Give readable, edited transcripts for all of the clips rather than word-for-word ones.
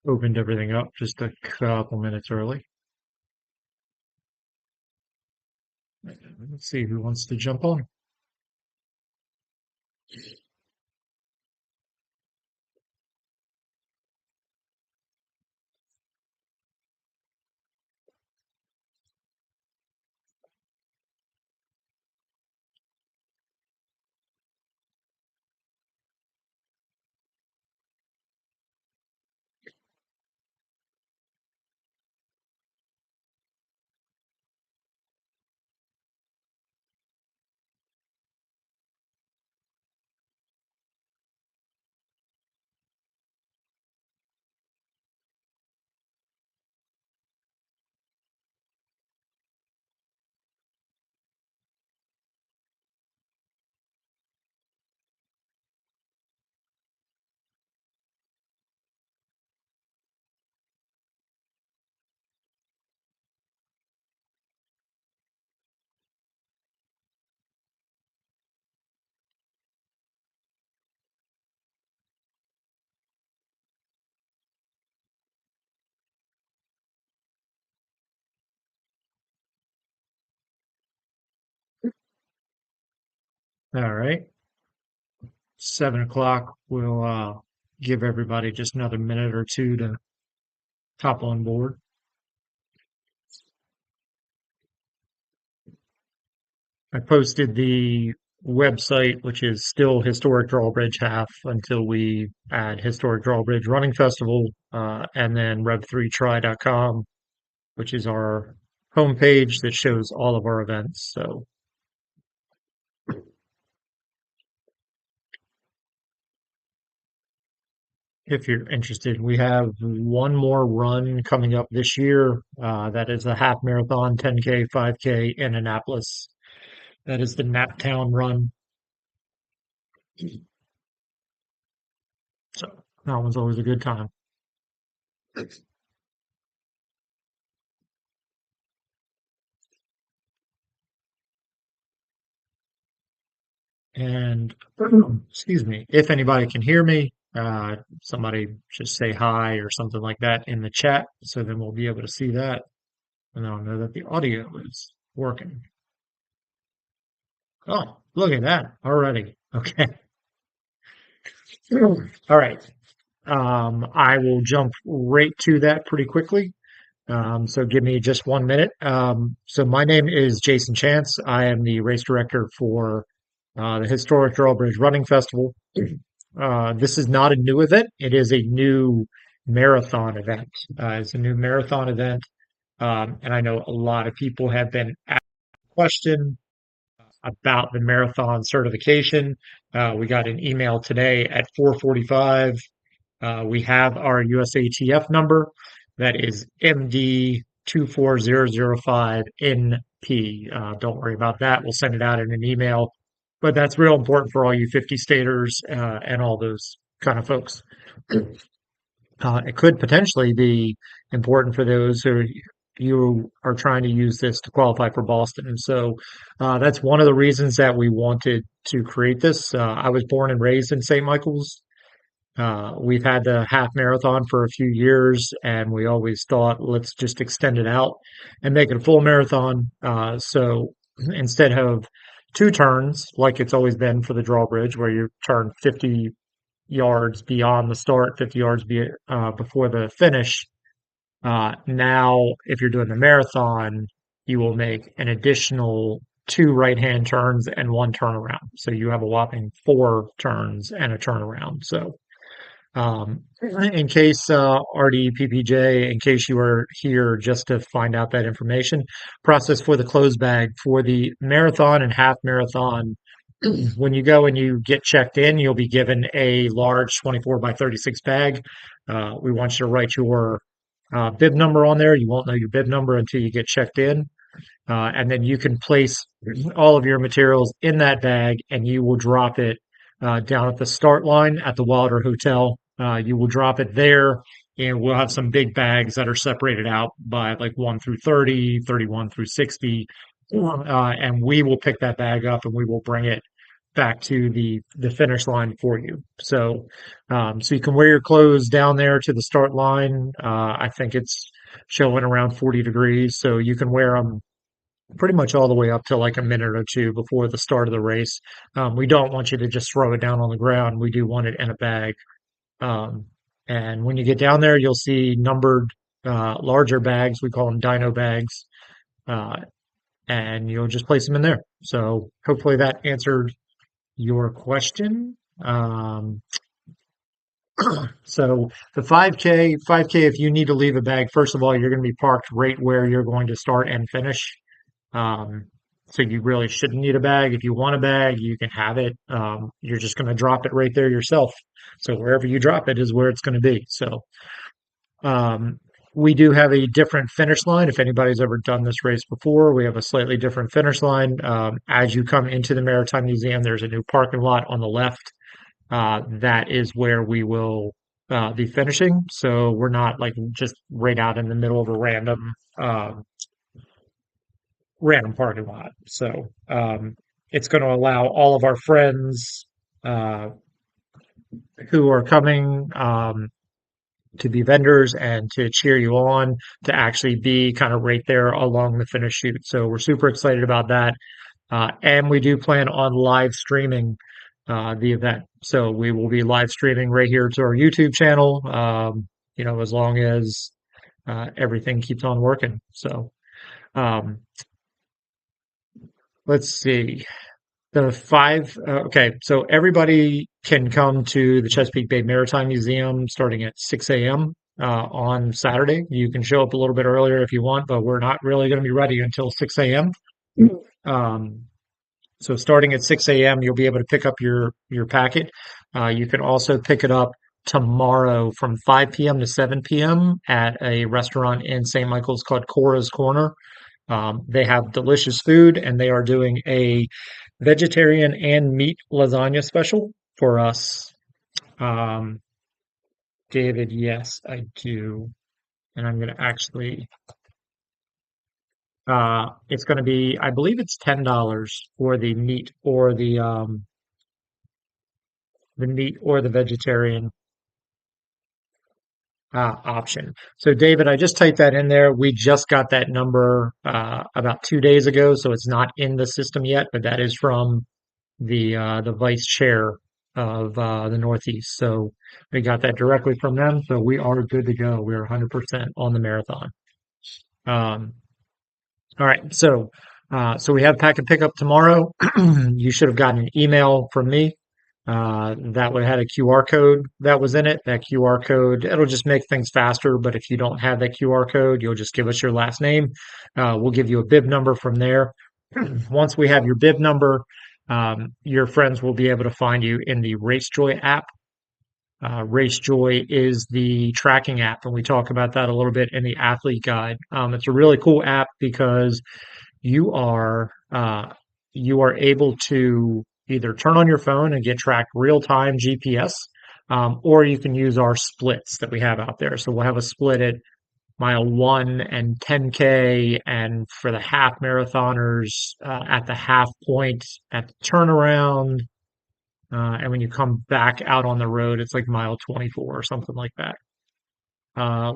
Opened everything up just a couple minutes early. Let's see who wants to jump on. All right. 7 o'clock. We'll give everybody just another minute or two to hop on board. I posted the website, which is still Historic Drawbridge half until we add Historic Drawbridge Running Festival, and then rev3try.com, which is our homepage that shows all of our events. So if you're interested, we have one more run coming up this year. That is a half marathon, 10K, 5K in Annapolis. That is the Naptown Run. So that one's always a good time. And excuse me, if anybody can hear me, somebody just say hi or something like that in the chat, so then we'll be able to see that, and I'll know that the audio is working. Oh, look at that already. Okay. All right. I will jump right to that pretty quickly. So give me just 1 minute. So my name is Jason Chance. I am the race director for the Historic Drawbridge Running Festival. This is not a new event. It is a new marathon event. It's a new marathon event. And I know a lot of people have been asked a question about the marathon certification. We got an email today at 4:45. We have our USATF number. That is MD24005NP. Don't worry about that. We'll send it out in an email. But that's real important for all you 50 staters and all those kind of folks. It could potentially be important for those who you are trying to use this to qualify for Boston. And so that's one of the reasons that we wanted to create this. I was born and raised in St. Michael's. We've had the half marathon for a few years, and we always thought, let's just extend it out and make it a full marathon. So instead of two turns, like it's always been for the drawbridge, where you turn 50 yards beyond the start, 50 yards before the finish. Now, if you're doing the marathon, you will make an additional two right-hand turns and one turnaround. So you have a whopping four turns and a turnaround. So in case RDPPJ, in case you were here just to find out that information, process for the closed bag for the marathon and half marathon. When you go and you get checked in, you'll be given a large 24 by 36 bag. We want you to write your bib number on there. You won't know your bib number until you get checked in. And then you can place all of your materials in that bag and you will drop it down at the start line at the Wilder Hotel. You will drop it there, and we'll have some big bags that are separated out by like 1 through 30, 31 through 60. And we will pick that bag up and we will bring it back to the finish line for you. So so you can wear your clothes down there to the start line. I think it's showing around 40 degrees, so you can wear them pretty much all the way up to like a minute or two before the start of the race. We don't want you to just throw it down on the ground. We do want it in a bag. Um, and when you get down there, you'll see numbered larger bags. We call them dino bags. Uh, and you'll just place them in there. So hopefully that answered your question. So the 5K, if you need to leave a bag, first of all, you're going to be parked right where you're going to start and finish. Um, so you really shouldn't need a bag. If you want a bag, you can have it. You're just going to drop it right there yourself. So wherever you drop it is where it's going to be. So um, we do have a different finish line. If anybody's ever done this race before, we have a slightly different finish line. As you come into the Maritime Museum, there's a new parking lot on the left. That is where we will be finishing. So we're not like just right out in the middle of a random parking lot. So it's going to allow all of our friends uh, who are coming to be vendors and to cheer you on to actually be kind of right there along the finish chute. So we're super excited about that. And we do plan on live streaming the event. So we will be live streaming right here to our YouTube channel, as long as everything keeps on working. So um, let's see. Okay, so everybody can come to the Chesapeake Bay Maritime Museum starting at 6 a.m. On Saturday. You can show up a little bit earlier if you want, but we're not really going to be ready until 6 a.m. Um, so starting at 6 a.m., you'll be able to pick up your packet. You can also pick it up tomorrow from 5 p.m. to 7 p.m. at a restaurant in St. Michael's called Cora's Corner. They have delicious food, and they are doing a vegetarian and meat lasagna special for us. Um, David, yes, I do. And I'm going to actually, it's going to be, I believe it's $10 for the meat or the vegetarian option. So, David, I just typed that in there. We just got that number about 2 days ago, so it's not in the system yet, but that is from the vice chair of the Northeast. So we got that directly from them. So we are good to go. We're 100% on the marathon. Um, all right. So we have pack and pickup tomorrow. You should have gotten an email from me that would had a QR code that was in it. That QR code, it'll just make things faster. But if you don't have that QR code, you'll just give us your last name. We'll give you a bib number from there. Once we have your bib number, your friends will be able to find you in the RaceJoy app. RaceJoy is the tracking app, and we talk about that a little bit in the athlete guide. It's a really cool app because you are you are able to either turn on your phone and get tracked real time GPS, or you can use our splits that we have out there. So we'll have a split at mile 1 and 10K, and for the half marathoners at the half point at the turnaround. And when you come back out on the road, it's like mile 24 or something like that.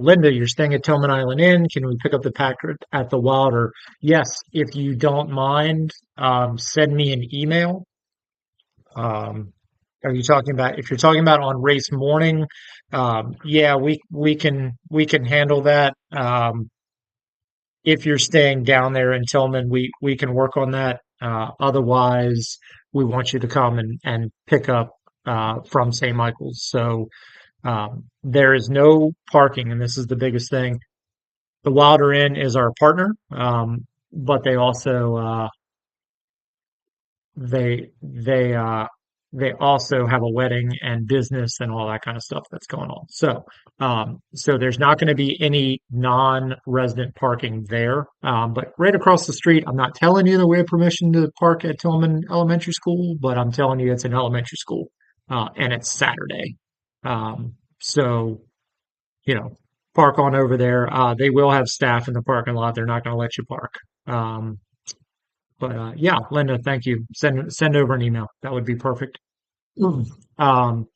Linda, you're staying at Tilghman Island Inn. Can we pick up the pack at the Wilder? Yes, if you don't mind, send me an email. Um, are you talking about if you're talking about on race morning? Yeah, we can handle that. If you're staying down there in Tillman, we can work on that. Otherwise, we want you to come and pick up from St. Michael's. So there is no parking, and this is the biggest thing. The Wilder Inn is our partner, but they they also have a wedding and business and all that kind of stuff that's going on. So there's not going to be any non-resident parking there. But right across the street, I'm not telling you that we have permission to park at Tillman Elementary School, but I'm telling you it's an elementary school, and it's Saturday. So park on over there. They will have staff in the parking lot. They're not going to let you park. Um, But yeah, Linda, thank you. Send over an email. That would be perfect. Um,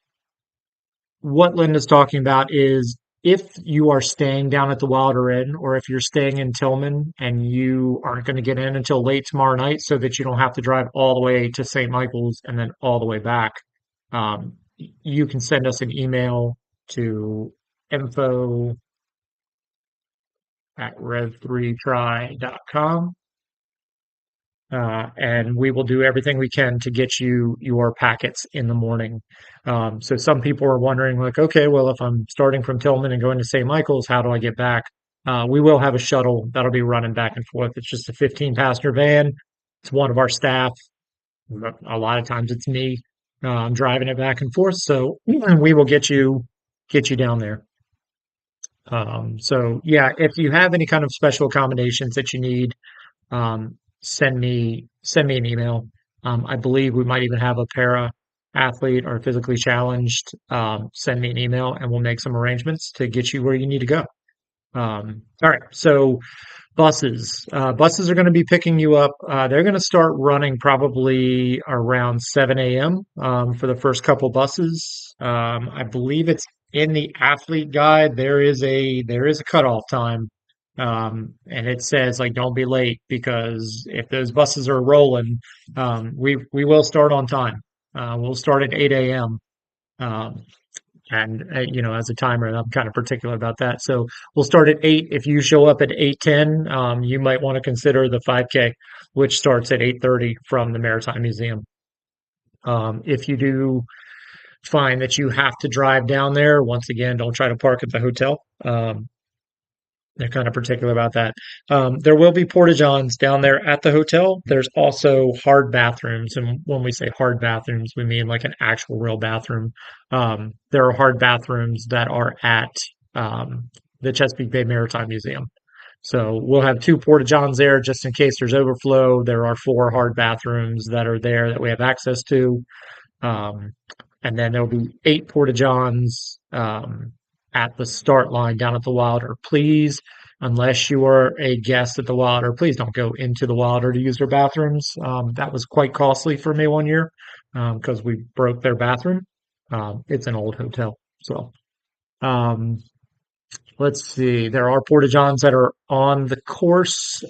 what Linda's talking about is if you are staying down at the Wilder Inn, or if you're staying in Tillman and you aren't going to get in until late tomorrow night, so that you don't have to drive all the way to St. Michael's and then all the way back, you can send us an email to info@rev3try.com, and we will do everything we can to get you your packets in the morning. So some people are wondering, like, okay, well, if I'm starting from Tillman and going to St. Michael's, how do I get back? We will have a shuttle that'll be running back and forth. It's just a 15 passenger van. It's one of our staff. A lot of times it's me. Driving it back and forth. So we will get you down there. So yeah, if you have any kind of special accommodations that you need, send me an email. I believe we might even have a para athlete or physically challenged. Send me an email and we'll make some arrangements to get you where you need to go. All right. So buses are going to be picking you up. They're going to start running probably around 7 a.m. For the first couple buses. I believe it's in the athlete guide. There is a cutoff time, and it says like don't be late because if those buses are rolling, we will start on time. We'll start at 8 a.m. Um, and as a timer, I'm kind of particular about that. So we'll start at 8. If you show up at 8:10, you might want to consider the 5K, which starts at 8:30 from the Maritime Museum. If you do find that you have to drive down there, once again, don't try to park at the hotel. They're kind of particular about that. There will be porta johns down there at the hotel. There's also hard bathrooms, and when we say hard bathrooms, we mean like an actual real bathroom. There are hard bathrooms that are at the Chesapeake Bay Maritime Museum. So we'll have two porta johns there just in case there's overflow. There are four hard bathrooms that are there that we have access to. Um, and then there'll be 8 porta johns at the start line down at the Wilder. Please, unless you are a guest at the Wilder, please don't go into the Wilder to use their bathrooms. That was quite costly for me one year because we broke their bathroom. It's an old hotel. So um, let's see. There are porta johns that are on the course.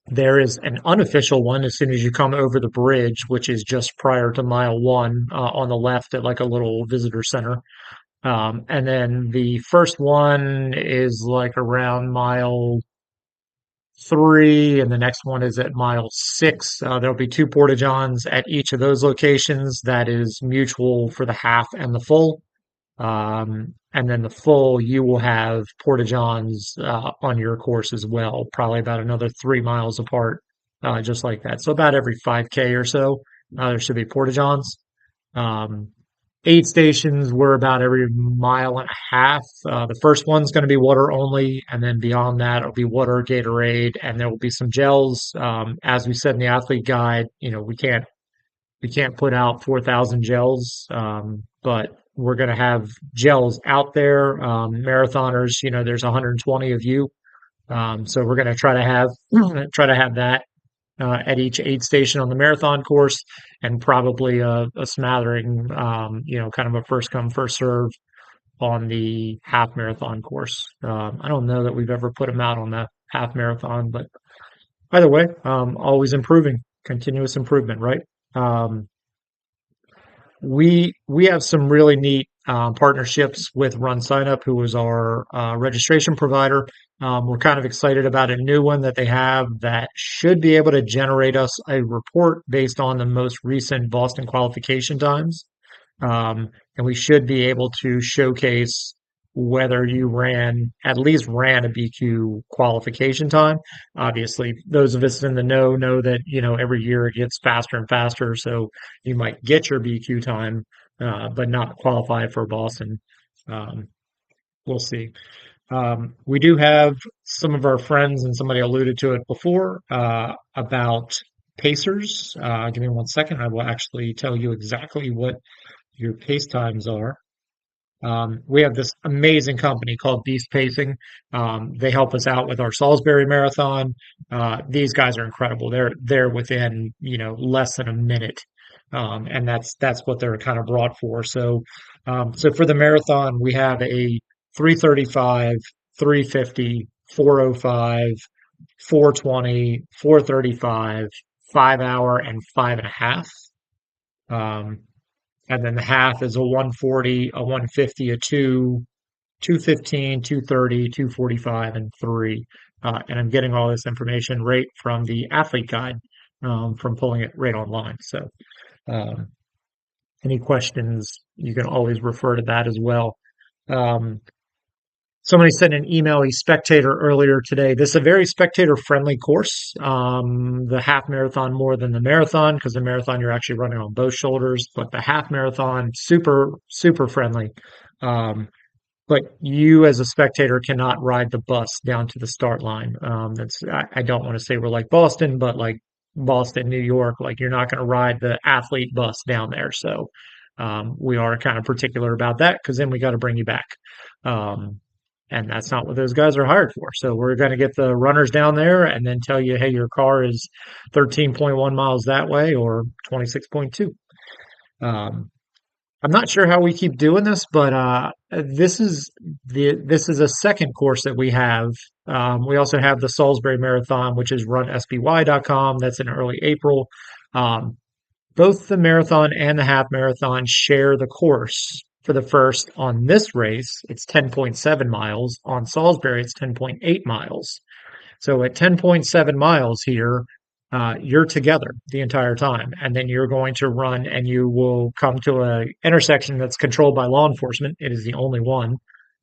There is an unofficial one as soon as you come over the bridge, which is just prior to mile one, on the left at like a little visitor center. And then the first one is like around mile 3, and the next one is at mile 6. There'll be 2 porta johns at each of those locations. That is mutual for the half and the full. And then the full, you will have porta johns on your course as well, probably about another 3 miles apart, just like that. So about every 5K or so, there should be porta johns. Um, Aid stations were about every mile and a half. The first one's going to be water only, and then beyond that, it'll be water, Gatorade, and there will be some gels. As we said in the athlete guide, we can't put out 4,000 gels, but we're going to have gels out there. Marathoners, there's 120 of you, so we're going to try to have that at each aid station on the marathon course, and probably a smattering, kind of a first come first serve on the half marathon course. I don't know that we've ever put them out on the half marathon, but either way, always improving, continuous improvement, right? Um, we have some really neat partnerships with Run Sign Up, who is our registration provider. We're kind of excited about a new one that they have that should be able to generate us a report based on the most recent Boston qualification times. And we should be able to showcase whether you at least ran a BQ qualification time. Obviously, those of us in the know that, every year it gets faster and faster. So you might get your BQ time, but not qualify for Boston. Um, we'll see. We do have some of our friends, and somebody alluded to it before, about pacers. Give me one second. I will actually tell you exactly what your pace times are. We have this amazing company called Beast Pacing. They help us out with our Salisbury Marathon. These guys are incredible. They're within, less than a minute. And that's what they're kind of brought for. So for the marathon, we have a 3:35, 3:50, 4:05, 4:20, 4:35, 5 hour, and five and a half. Um, and then the half is a 1:40, a 1:50, a 2:15, 2:30, 2:45, and 3. And I'm getting all this information right from the athlete guide, from pulling it right online. So, um, any questions, you can always refer to that as well. Um, Somebody sent an email, a spectator earlier today. This is a very spectator friendly course. The half marathon more than the marathon, because the marathon you're actually running on both shoulders, but the half marathon super, super friendly. Um, but you as a spectator cannot ride the bus down to the start line. I don't want to say we're like Boston, but like Boston, New York, like you're not going to ride the athlete bus down there. So we are kind of particular about that because then we got to bring you back. Um, and that's not what those guys are hired for. So we're going to get the runners down there and then tell you, hey, your car is 13.1 miles that way or 26.2. Um, I'm not sure how we keep doing this, but this is a second course that we have. We also have the Salisbury Marathon, which is runsby.com. That's in early April. Um, Both the marathon and the half marathon share the course for the first on this race. It's 10.7 miles. On Salisbury, it's 10.8 miles. So at 10.7 miles here, you're together the entire time. And then you're going to run and you will come to a intersection that's controlled by law enforcement. It is the only one.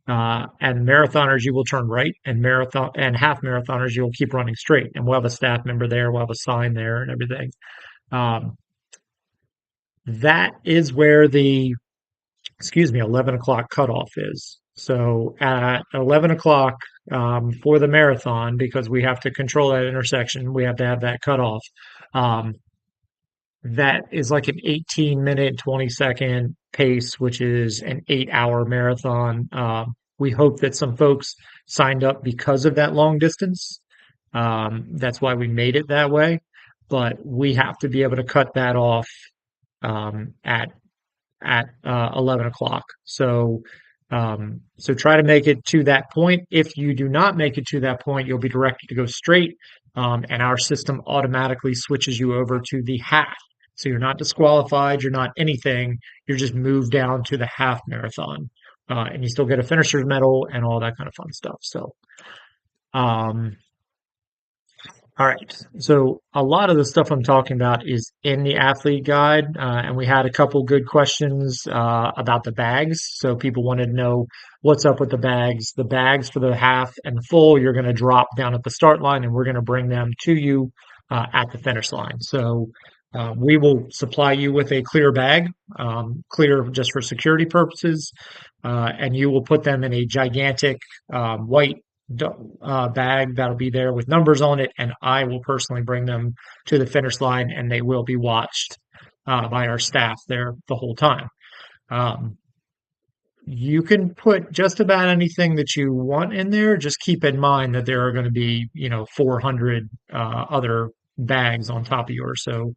And marathoners, you will turn right, and marathon and half marathoners, you'll keep running straight. And we'll have a staff member there, we'll have a sign there and everything. Um, that is where the 11 o'clock cutoff is. So at 11 o'clock, for the marathon, because we have to control that intersection, we have to have that cutoff. Um, that is like an 18-minute, 20-second pace, which is an 8 hour marathon. We hope that some folks signed up because of that long distance. That's why we made it that way. But we have to be able to cut that off um, at at 11 o'clock. So try to make it to that point. If you do not make it to that point, you'll be directed to go straight, and our system automatically switches you over to the half. So you're not disqualified, you're not anything, you're just moved down to the half marathon, and you still get a finisher's medal and all that kind of fun stuff. So, um, all right. So a lot of the stuff I'm talking about is in the athlete guide, and we had a couple good questions about the bags. So people wanted to know what's up with the bags. The bags for the half and full, you're going to drop down at the start line, and we're going to bring them to you at the finish line. So we will supply you with a clear bag, clear just for security purposes, and you will put them in a gigantic white bag that'll be there with numbers on it, and I will personally bring them to the finish line, and they will be watched by our staff there the whole time. Um, you can put just about anything that you want in there. Just keep in mind that there are going to be, 400 other bags on top of yours. So,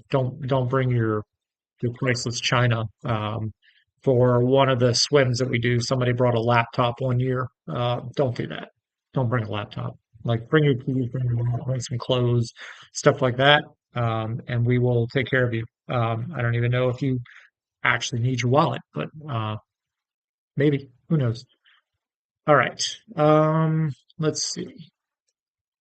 don't bring your priceless china. For one of the swims that we do, somebody brought a laptop one year. Don't do that. Don't bring a laptop. Like bring your keys, bring some clothes, stuff like that, and we will take care of you. I don't even know if you actually need your wallet, but maybe. Who knows? All right. Let's see.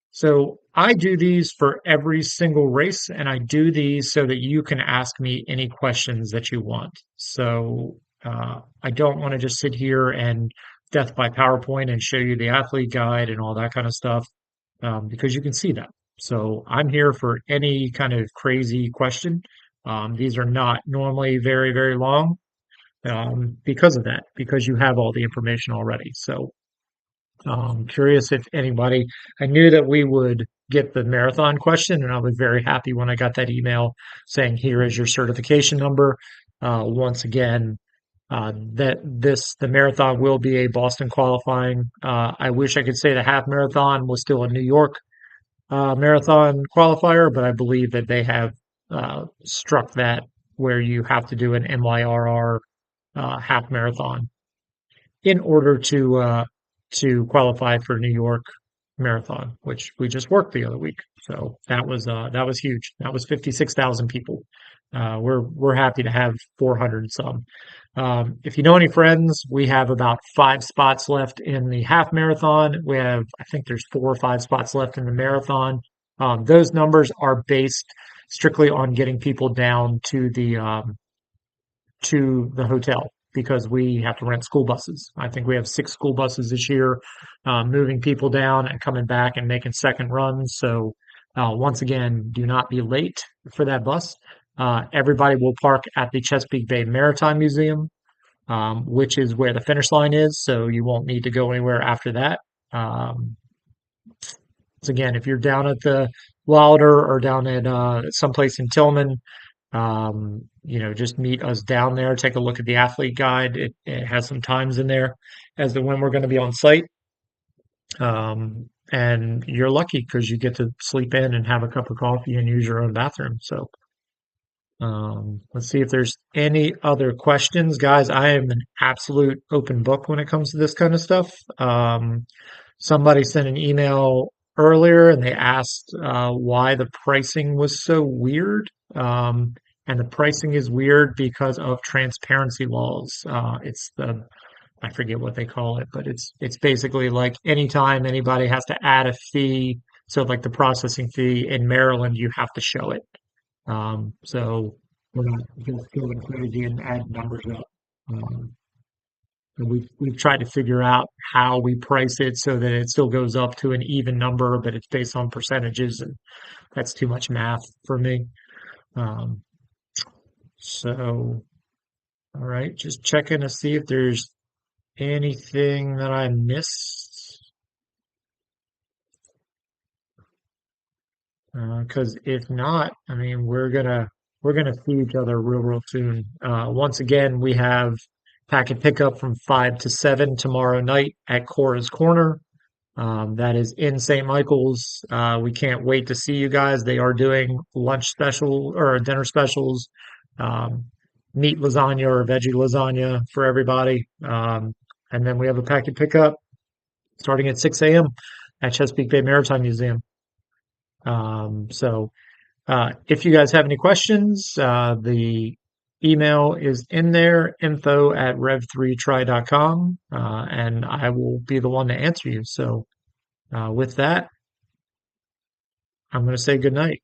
So I do these for every single race, and I do these so that you can ask me any questions that you want. So I don't want to just sit here and death by PowerPoint and show you the athlete guide and all that kind of stuff, because you can see that. So I'm here for any kind of crazy question. These are not normally very, very long, because of that, because you have all the information already. So curious if anybody, I knew that we would get the marathon question, and I was very happy when I got that email saying, here is your certification number. Once again, The marathon will be a Boston qualifying. I wish I could say the half marathon was still a New York marathon qualifier, but I believe that they have struck that where you have to do an MYRR half marathon in order to qualify for New York Marathon, which we just worked the other week. So that was huge. That was 56,000 people. We're happy to have 400 some. If you know any friends, we have about 5 spots left in the half marathon. We have, I think there's 4 or 5 spots left in the marathon. Those numbers are based strictly on getting people down to the hotel because we have to rent school buses. I think we have 6 school buses this year, moving people down and coming back and making second runs. So, once again, do not be late for that bus. Everybody will park at the Chesapeake Bay Maritime Museum, which is where the finish line is. So you won't need to go anywhere after that. Um, so again, if you're down at the Wilder or down at someplace in Tillman, just meet us down there, take a look at the athlete guide. It has some times in there as to when we're going to be on site. And you're lucky because you get to sleep in and have a cup of coffee and use your own bathroom. So, let's see if there's any other questions, guys. I am an absolute open book when it comes to this kind of stuff. Somebody sent an email earlier and they asked why the pricing was so weird. And the pricing is weird because of transparency laws. I forget what they call it, but it's basically like anytime anybody has to add a fee, so like the processing fee in Maryland, you have to show it. So we're not just going crazy and add numbers up. Um, and we've tried to figure out how we price it so that it still goes up to an even number, but it's based on percentages, and that's too much math for me. Um, so, all right, just checking to see if there's anything that I missed. Because if not, I mean, we're gonna see each other real soon. Once again, we have packet pickup from 5 to 7 tomorrow night at Cora's Corner. That is in St. Michael's. We can't wait to see you guys. They are doing lunch special or dinner specials, um, meat lasagna or veggie lasagna for everybody. And then we have a packet pickup starting at 6 a.m. at Chesapeake Bay Maritime Museum. So, if you guys have any questions, the email is in there, info@rev3try.com, and I will be the one to answer you. So, with that, I'm going to say good night.